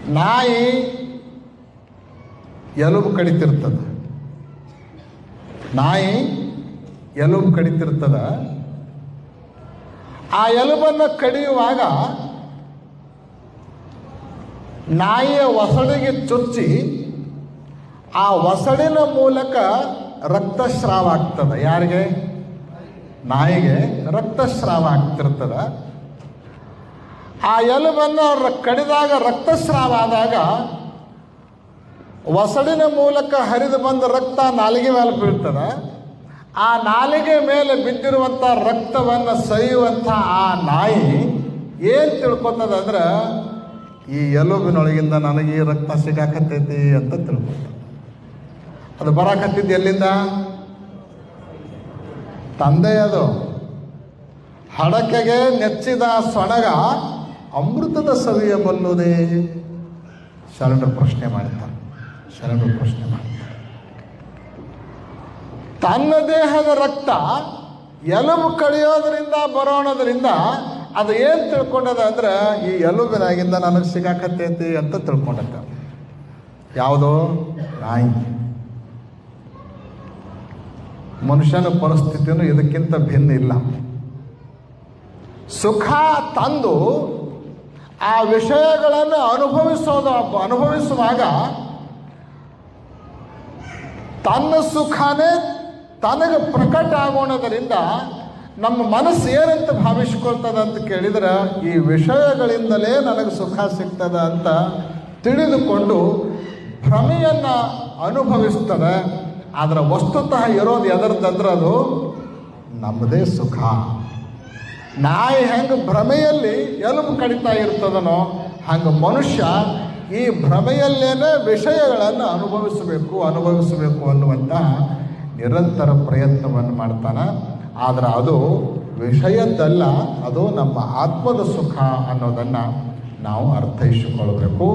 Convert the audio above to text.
ನಾಯಿ ಎಲುಬು ಕಡಿತಿರ್ತದ, ನಾಯಿ ಎಲುಬು ಕಡಿತಿರ್ತದ. ಆ ಎಲುಬನ್ನು ಕಡಿಯುವಾಗ ನಾಯಿಯ ಒಸಡಿಗೆ ಚುಚ್ಚಿ ಆ ಒಸಡಿನ ಮೂಲಕ ರಕ್ತಸ್ರಾವ ಆಗ್ತದೆ. ಯಾರಿಗೆ? ನಾಯಿಗೆ ರಕ್ತಸ್ರಾವ ಆಗ್ತಿರ್ತದ. ಆ ಎಲುಬನ್ನು ಕಡಿದಾಗ ರಕ್ತಸ್ರಾವ ಆದಾಗ ಒಸಡಿನ ಮೂಲಕ ಹರಿದು ಬಂದ ರಕ್ತ ನಾಲಿಗೆ ಮೇಲೆ ಬೀಳ್ತದೆ. ಆ ನಾಲಿಗೆ ಮೇಲೆ ಬಿದ್ದಿರುವಂಥ ರಕ್ತವನ್ನು ಸವಿಯುವಂಥ ಆ ನಾಯಿ ಏನು ತಿಳ್ಕೊತದ ಅಂದ್ರೆ, ಈ ಎಲುಬಿನೊಳಗಿಂದ ನನಗೆ ಈ ರಕ್ತ ಸಿಗಾಕತ್ತೈತಿ ಅಂತ ತಿಳ್ಕೊತ. ಅದು ಬರಾಕತ್ತಿದ್ದು ಎಲ್ಲಿಂದ? ತಂದೆಯದು. ಹಡಕೆಗೆ ನೆಚ್ಚಿದ ಸೊಣಗ ಅಮೃತದ ಸವಿಯಬಲ್ಲುದೇ? ಶರಣರು ಪ್ರಶ್ನೆ ಮಾಡ್ತಾರೆ. ತನ್ನ ದೇಹದ ರಕ್ತ ಎಲುಬು ಕಡಿಯೋದ್ರಿಂದ ಬರೋಣದ್ರಿಂದ ಅದು ಏನು ತಿಳ್ಕೊಂಡದ ಅಂದ್ರೆ, ಈ ಎಲುಬಿನಾಗಿಂದ ನನಗೆ ಸಿಗಾಕತ್ತೈತಿ ಅಂತ ತಿಳ್ಕೊಂಡತ್ತ. ಯಾವುದೋ ನಾಯಿ. ಮನುಷ್ಯನ ಪರಿಸ್ಥಿತಿಯೂ ಇದಕ್ಕಿಂತ ಭಿನ್ನ ಇಲ್ಲ. ಸುಖ ತಂದು ಆ ವಿಷಯಗಳನ್ನು ಅನುಭವಿಸುವಾಗ ತನ್ನ ಸುಖನೇ ತನಗೆ ಪ್ರಕಟ ಆಗೋಣದರಿಂದ ನಮ್ಮ ಮನಸ್ಸು ಏನಂತ ಭಾವಿಸ್ಕೊಳ್ತದ ಅಂತ ಕೇಳಿದ್ರೆ, ಈ ವಿಷಯಗಳಿಂದಲೇ ನನಗೆ ಸುಖ ಸಿಗ್ತದ ಅಂತ ತಿಳಿದುಕೊಂಡು ಭ್ರಮೆಯನ್ನು ಅನುಭವಿಸ್ತದೆ. ಆದರೆ ವಸ್ತುತಃ ಇರೋದು ಎದರದಂದ್ರೆ ಅದು ನಮ್ಮದೇ ಸುಖ. ನಾಯಿ ಹೆಂಗೆ ಭ್ರಮೆಯಲ್ಲಿ ಎಲುಬು ಕಡಿತಾ ಇರ್ತದನೋ ಹಂಗೆ ಮನುಷ್ಯ ಈ ಭ್ರಮೆಯಲ್ಲೇನೆ ವಿಷಯಗಳನ್ನು ಅನುಭವಿಸಬೇಕು ಅನ್ನುವಂಥ ನಿರಂತರ ಪ್ರಯತ್ನವನ್ನು ಮಾಡ್ತಾನೆ. ಆದರೆ ಅದು ವಿಷಯದ್ದಲ್ಲ, ಅದು ನಮ್ಮ ಆತ್ಮದ ಸುಖ ಅನ್ನೋದನ್ನು ನಾವು ಅರ್ಥೈಸಿಕೊಳ್ಬೇಕು.